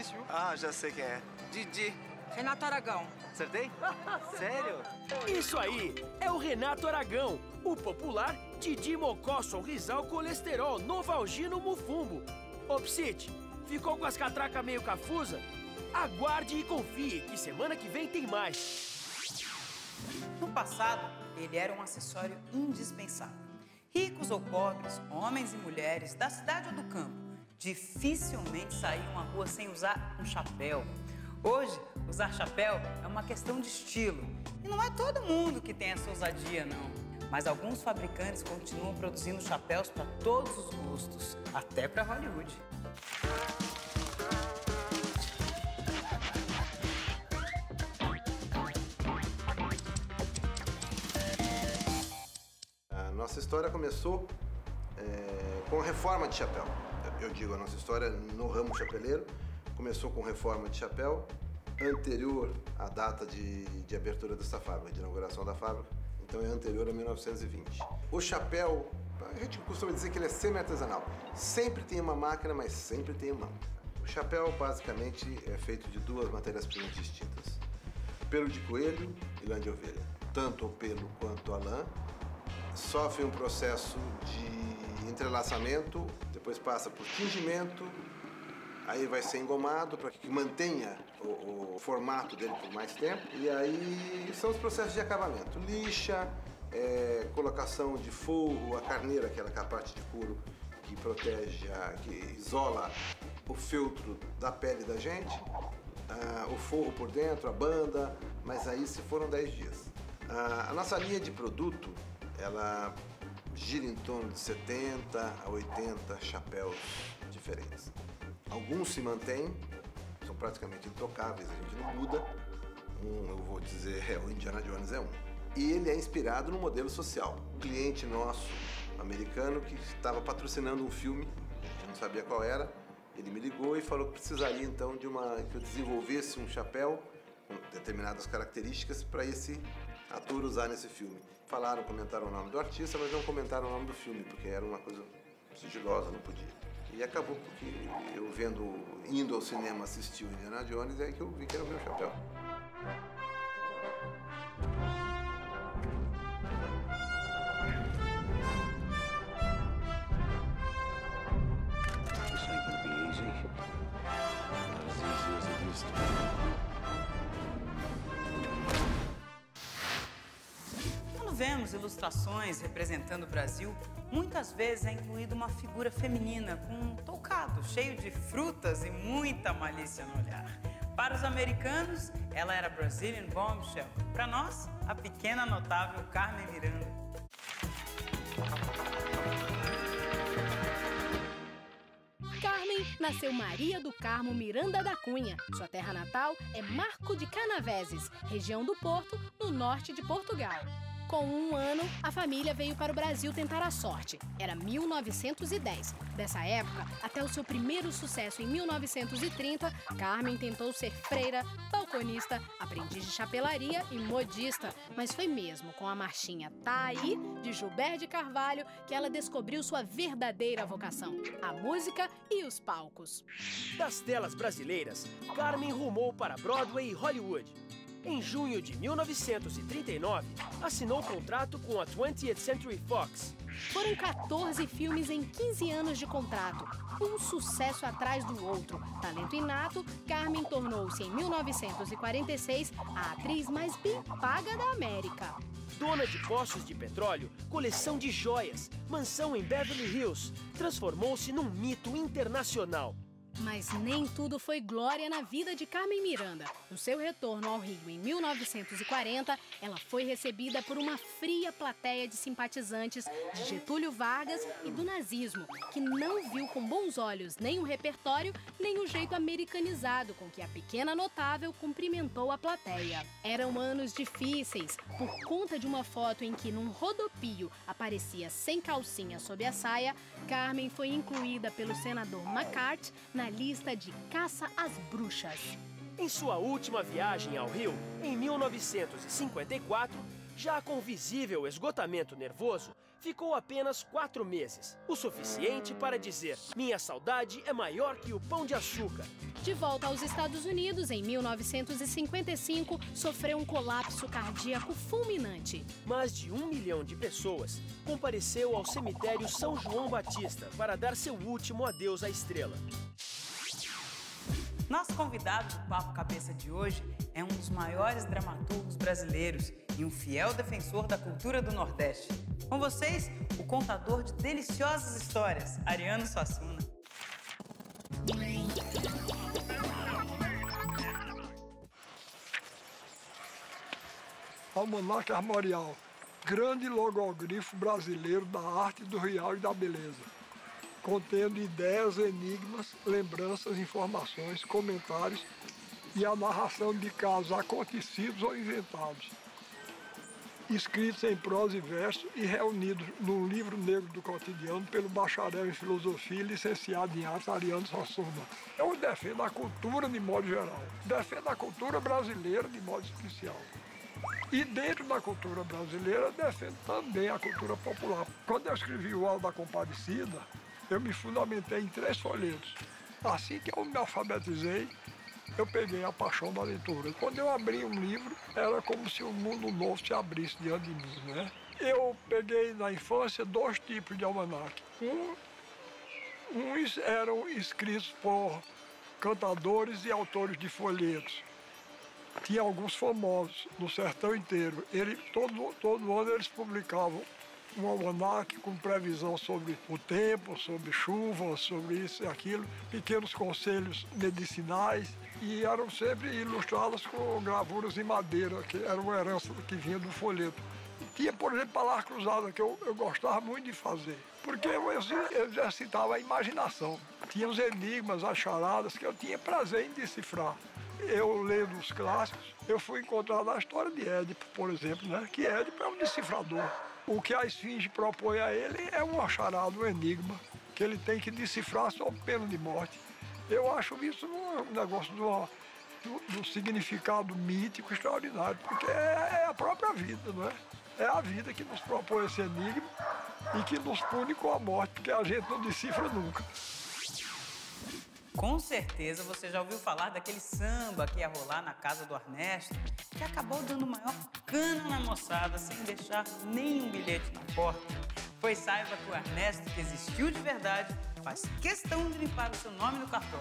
difícil, viu? Ah, já sei quem é. Didi. Renato Aragão. Acertei? Sério? Isso aí, é o Renato Aragão, o popular Didi Mocó Sorrisal Colesterol Novalgino Mufumbo. Opsite, ficou com as catracas meio cafusa? Aguarde e confie, que semana que vem tem mais. No passado, ele era um acessório indispensável. Ricos ou pobres, homens e mulheres, da cidade ou do campo, dificilmente saíam à rua sem usar um chapéu. Hoje, usar chapéu é uma questão de estilo. E não é todo mundo que tem essa ousadia, não. Mas alguns fabricantes continuam produzindo chapéus para todos os gostos, até para Hollywood. A nossa história começou com a reforma de chapéu. Eu digo, a nossa história no ramo chapeleiro começou com reforma de chapéu anterior à data de abertura dessa fábrica, de inauguração da fábrica. Então é anterior a 1920. O chapéu, a gente costuma dizer que ele é semi-artesanal. Sempre tem uma máquina, mas sempre tem mão. O chapéu basicamente é feito de duas matérias-primas distintas: pelo de coelho e lã de ovelha. Tanto o pelo quanto a lã sofre um processo de entrelaçamento, depois passa por tingimento, aí vai ser engomado para que mantenha o formato dele por mais tempo. E aí são os processos de acabamento: lixa, colocação de forro, a carneira, aquela parte de couro que protege, que isola o feltro da pele da gente, o forro por dentro, a banda, mas aí se foram 10 dias. A nossa linha de produto, ela gira em torno de 70 a 80 chapéus diferentes. Alguns se mantêm, são praticamente intocáveis, a gente não muda. Eu vou dizer, o Indiana Jones é um. E ele é inspirado no modelo social. Um cliente nosso, americano, que estava patrocinando um filme, a gente não sabia qual era, ele me ligou e falou que precisaria então que eu desenvolvesse um chapéu com determinadas características para esse ator usar nesse filme. Comentaram o nome do artista, mas não comentaram o nome do filme, porque era uma coisa sigilosa, não podia. E acabou porque eu indo ao cinema assistir o Indiana Jones, é que eu vi que era o meu chapéu. Quando vemos ilustrações representando o Brasil, muitas vezes é incluída uma figura feminina com um toucado cheio de frutas e muita malícia no olhar. Para os americanos, ela era Brazilian Bombshell. Para nós, a pequena notável Carmen Miranda. Carmen nasceu Maria do Carmo Miranda da Cunha. Sua terra natal é Marco de Canaveses, região do Porto, no norte de Portugal. Com 1 ano, a família veio para o Brasil tentar a sorte. Era 1910. Dessa época, até o seu primeiro sucesso em 1930, Carmen tentou ser freira, balconista, aprendiz de chapelaria e modista. Mas foi mesmo com a marchinha Tá Aí, de Gilberto de Carvalho, que ela descobriu sua verdadeira vocação: a música e os palcos. Das telas brasileiras, Carmen rumou para Broadway e Hollywood. Em junho de 1939, assinou contrato com a 20th Century Fox. Foram 14 filmes em 15 anos de contrato, um sucesso atrás do outro. Talento inato, Carmen tornou-se, em 1946, a atriz mais bem paga da América. Dona de poços de petróleo, coleção de joias, mansão em Beverly Hills, transformou-se num mito internacional. Mas nem tudo foi glória na vida de Carmen Miranda. No seu retorno ao Rio em 1940, ela foi recebida por uma fria plateia de simpatizantes de Getúlio Vargas e do nazismo, que não viu com bons olhos nem o repertório, nem o jeito americanizado com que a pequena notável cumprimentou a plateia. Eram anos difíceis. Por conta de uma foto em que, num rodopio, aparecia sem calcinha sob a saia, Carmen foi incluída pelo senador McCarthy na lista de caça às bruxas. Em sua última viagem ao Rio, em 1954, já com visível esgotamento nervoso, ficou apenas 4 meses, o suficiente para dizer: minha saudade é maior que o pão de açúcar. De volta aos Estados Unidos, em 1955, sofreu um colapso cardíaco fulminante. Mais de 1 milhão de pessoas compareceu ao cemitério São João Batista para dar seu último adeus à estrela. Nosso convidado do Papo Cabeça de hoje é um dos maiores dramaturgos brasileiros e um fiel defensor da cultura do Nordeste. Com vocês, o contador de deliciosas histórias, Ariano Suassuna. Almanaque Armorial, grande logogrifo brasileiro da arte do real e da beleza, contendo ideias, enigmas, lembranças, informações, comentários e a narração de casos acontecidos ou inventados, escritos em prosa e verso e reunidos no Livro Negro do Cotidiano pelo bacharel em filosofia e licenciado em artes Ariano Suassuna. Eu defendo a cultura de modo geral, defendo a cultura brasileira de modo especial. E dentro da cultura brasileira, defendo também a cultura popular. Quando eu escrevi o Alto da Compadecida, eu me fundamentei em 3 folhetos. Assim que eu me alfabetizei, eu peguei a paixão da leitura. Quando eu abri um livro, era como se um mundo novo se abrisse diante de mim, né? Eu peguei na infância 2 tipos de almanaque. Uns eram escritos por cantadores e autores de folhetos. Tinha alguns famosos no sertão inteiro. Todo ano eles publicavam um almanaque com previsão sobre o tempo, sobre chuva, sobre isso e aquilo, pequenos conselhos medicinais, e eram sempre ilustrados com gravuras em madeira, que era uma herança que vinha do folheto. Tinha, por exemplo, palavra cruzada, que eu gostava muito de fazer, porque eu exercitava a imaginação. Tinha os enigmas, as charadas, que eu tinha prazer em decifrar. Eu, lendo os clássicos, eu fui encontrar na história de Édipo, por exemplo, né? Que Édipo é um decifrador. O que a esfinge propõe a ele é uma charada, um enigma, que ele tem que decifrar sob pena de morte. Eu acho isso um negócio do significado mítico extraordinário, porque é a própria vida, não é? É a vida que nos propõe esse enigma e que nos pune com a morte, porque a gente não decifra nunca. Com certeza você já ouviu falar daquele samba que ia rolar na casa do Ernesto, que acabou dando maior cana na moçada sem deixar nenhum bilhete na porta. Pois saiba que o Ernesto, que existiu de verdade, faz questão de limpar o seu nome no cartão.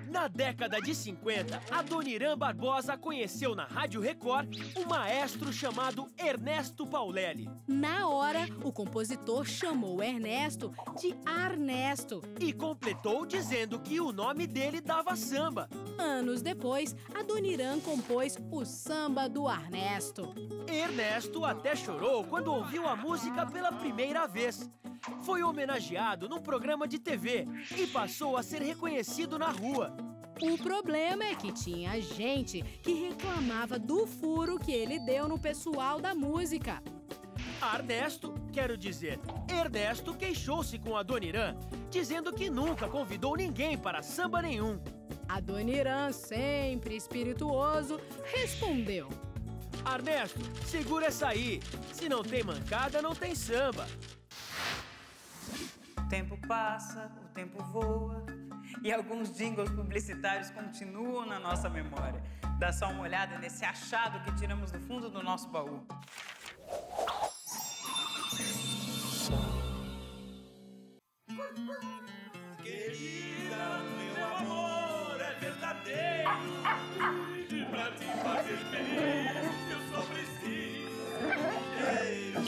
Na década de 50, Adoniran Barbosa conheceu na Rádio Record um maestro chamado Ernesto Paulelli. Na hora, o compositor chamou Ernesto de Arnesto. E completou dizendo que o nome dele dava samba. Anos depois, Adoniran compôs o Samba do Arnesto. Ernesto até chorou quando ouviu a música pela primeira vez. Foi homenageado num programa de TV e passou a ser reconhecido na rua. O problema é que tinha gente que reclamava do furo que ele deu no pessoal da música. Ernesto queixou-se com Adoniran, dizendo que nunca convidou ninguém para samba nenhum. Adoniran, sempre espirituoso, respondeu: Ernesto, segura essa aí. Se não tem mancada, não tem samba. O tempo passa, o tempo voa e alguns jingles publicitários continuam na nossa memória. Dá só uma olhada nesse achado que tiramos do fundo do nosso baú. Querida, meu amor é verdadeiro. E pra te fazer feliz, eu só preciso inteiro.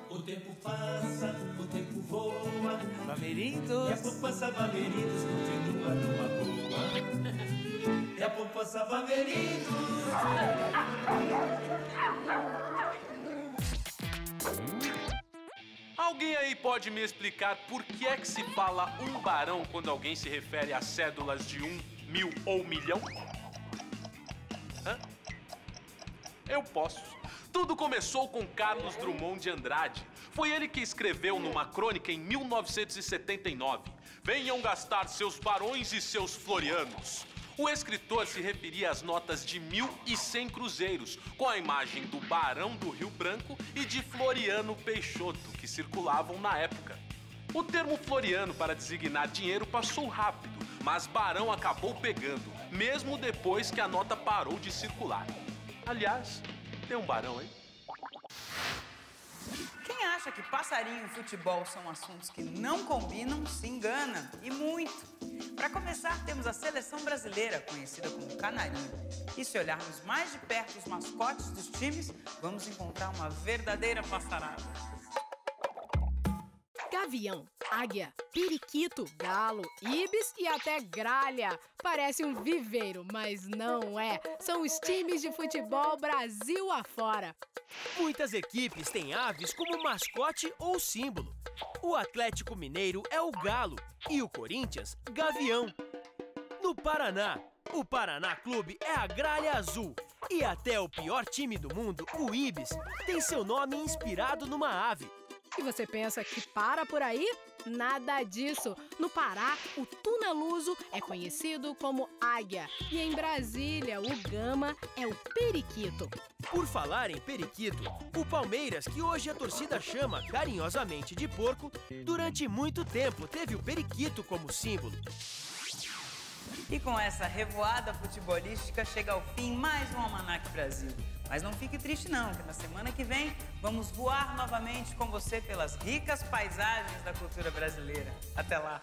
O tempo passa, o tempo voa. Bamerindos. E a poupança Bamerindos continua numa boa. E a poupança Bamerindos. Alguém aí pode me explicar por que é que se fala um barão quando alguém se refere a cédulas de 1, 1000 ou milhão? Hã? Eu posso. Tudo começou com Carlos Drummond de Andrade. Foi ele que escreveu numa crônica em 1979. venham gastar seus barões e seus florianos. O escritor se referia às notas de 1.100 cruzeiros, com a imagem do Barão do Rio Branco e de Floriano Peixoto, que circulavam na época. O termo floriano para designar dinheiro passou rápido, mas Barão acabou pegando, mesmo depois que a nota parou de circular. Aliás, tem um barão aí? Quem acha que passarinho e futebol são assuntos que não combinam, se engana, e muito. Para começar, temos a seleção brasileira, conhecida como Canarinho. E se olharmos mais de perto os mascotes dos times, vamos encontrar uma verdadeira passarada. Gavião, águia, periquito, galo, ibis e até gralha. Parece um viveiro, mas não é. São os times de futebol Brasil afora. Muitas equipes têm aves como mascote ou símbolo. O Atlético Mineiro é o galo e o Corinthians, gavião. No Paraná, o Paraná Clube é a gralha azul. E até o pior time do mundo, o Ibis, tem seu nome inspirado numa ave. E você pensa que para por aí? Nada disso. No Pará, o tuna-luso é conhecido como águia. E em Brasília, o gama é o periquito. Por falar em periquito, o Palmeiras, que hoje a torcida chama carinhosamente de porco, durante muito tempo teve o periquito como símbolo. E com essa revoada futebolística chega ao fim mais um Almanac Brasil. Mas não fique triste não, que na semana que vem vamos voar novamente com você pelas ricas paisagens da cultura brasileira. Até lá!